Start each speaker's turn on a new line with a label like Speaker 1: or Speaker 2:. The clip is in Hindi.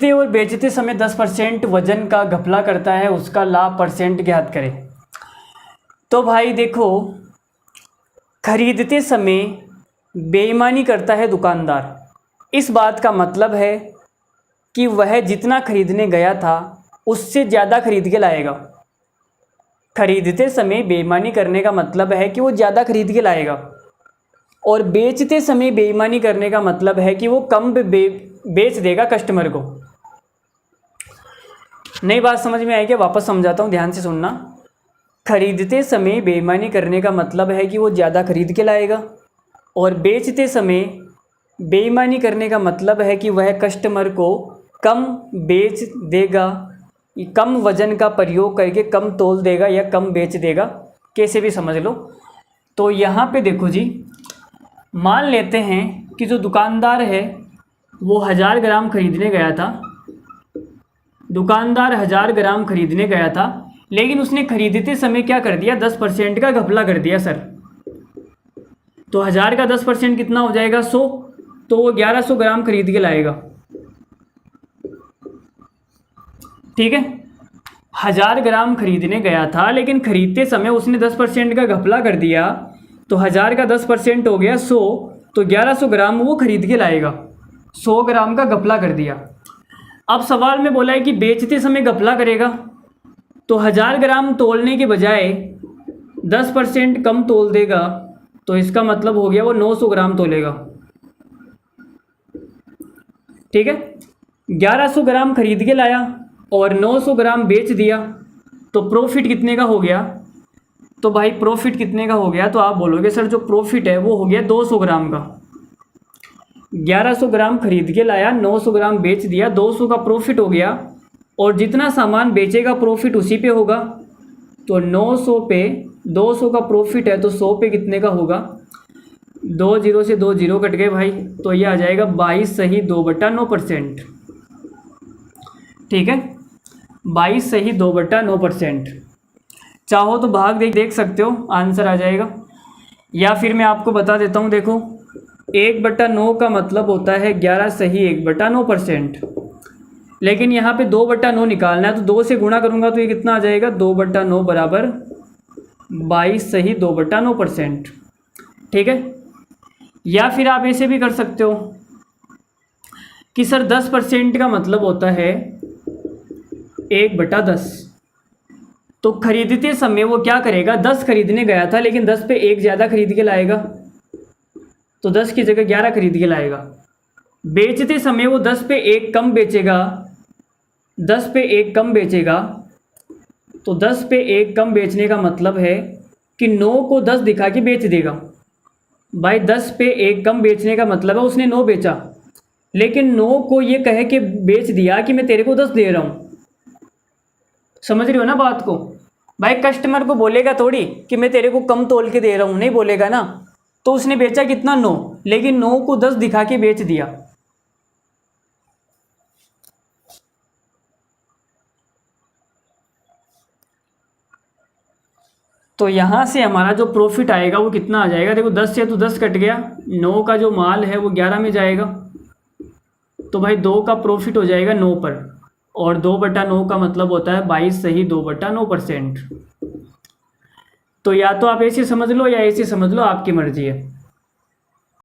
Speaker 1: और बेचते समय 10% वजन का घपला करता है, उसका लाभ परसेंट ज्ञात करें। तो भाई देखो, खरीदते समय बेईमानी करता है दुकानदार, इस बात का मतलब है कि वह जितना खरीदने गया था उससे ज़्यादा खरीद के लाएगा। खरीदते समय बेईमानी करने का मतलब है कि वो ज़्यादा खरीद के लाएगा, और बेचते समय बेईमानी करने का मतलब है कि वो कम बेच देगा कस्टमर को। नई बात समझ में आई क्या? वापस समझाता हूँ, ध्यान से सुनना। खरीदते समय बेईमानी करने का मतलब है कि वो ज़्यादा खरीद के लाएगा, और बेचते समय बेईमानी करने का मतलब है कि वह कस्टमर को कम बेच देगा, कम वज़न का प्रयोग करके कम तोल देगा या कम बेच देगा, कैसे भी समझ लो। तो यहाँ पे देखो जी, मान लेते हैं कि जो दुकानदार है वो 1000 ग्राम खरीदने गया था। दुकानदार 1000 ग्राम खरीदने गया था, लेकिन उसने खरीदते समय क्या कर दिया? 10% का घपला कर दिया सर। तो 1000 का 10% कितना हो जाएगा? 100। तो वो 1100 ग्राम खरीद के लाएगा। ठीक है, 1000 ग्राम खरीदने गया था, लेकिन खरीदते समय उसने 10% का घपला कर दिया, तो 1000 का 10% हो गया 100। तो 1100 ग्राम वो खरीद के लाएगा। 100 ग्राम का घपला कर दिया। अब सवाल में बोला है कि बेचते समय घपला करेगा, तो 1000 ग्राम तोलने के बजाय 10% कम तोल देगा, तो इसका मतलब हो गया वो 900 ग्राम तोलेगा। ठीक है, 1100 ग्राम खरीद के लाया और 900 ग्राम बेच दिया, तो प्रॉफिट कितने का हो गया? तो भाई प्रॉफिट कितने का हो गया? तो आप बोलोगे सर जो प्रॉफिट है वो हो गया 200 ग्राम का। 1100 ग्राम खरीद के लाया, 900 ग्राम बेच दिया, 200 का प्रॉफिट हो गया, और जितना सामान बेचेगा प्रॉफिट उसी पे होगा। तो 900 पे 200 का प्रॉफिट है, तो 100 पे कितने का होगा? 2 जीरो से 2 जीरो कट गए भाई, तो ये आ जाएगा 22 सही 2/9%। ठीक है, 22 सही 2/9%। चाहो तो भाग देख सकते हो, आंसर आ जाएगा। या फिर मैं आपको बता देता हूँ, देखो 1/9 का मतलब होता है 11 सही 1/9%, लेकिन यहाँ पे 2/9 निकालना है, तो 2 से गुणा करूँगा तो ये कितना आ जाएगा? 2/9 बराबर 22 सही 2/9%। ठीक है, या फिर आप ऐसे भी कर सकते हो कि सर 10% का मतलब होता है 1/10। तो खरीदते समय वो क्या करेगा? 10 खरीदने गया था, लेकिन 10 पे 1 ज़्यादा खरीद के लाएगा, तो 10 की जगह 11 खरीद के लाएगा। बेचते समय वो 10 पे 1 कम बेचेगा, 10 पे 1 कम बेचेगा, तो 10 पे 1 कम बेचने का मतलब है कि 9 को 10 दिखा के बेच देगा। भाई 10 पे 1 कम बेचने का मतलब है उसने 9 बेचा, लेकिन 9 को ये कहे कि बेच दिया कि मैं तेरे को 10 दे रहा हूँ। समझ रहे हो ना बात को? भाई कस्टमर को बोलेगा थोड़ी कि मैं तेरे को कम तोल के दे रहा हूँ, नहीं बोलेगा ना। तो उसने बेचा कितना? 9, लेकिन 9 को 10 दिखा के बेच दिया। तो यहाँ से हमारा जो प्रॉफिट आएगा वो कितना आ जाएगा? देखो 10 से तो 10 कट गया, 9 का जो माल है वो 11 में जाएगा, तो भाई 2 का प्रॉफिट हो जाएगा 9 पर, और 2/9 का मतलब होता है 22 सही 2/9%। तो या तो आप ऐसे समझ लो या ऐसे समझ लो, आपकी मर्जी है।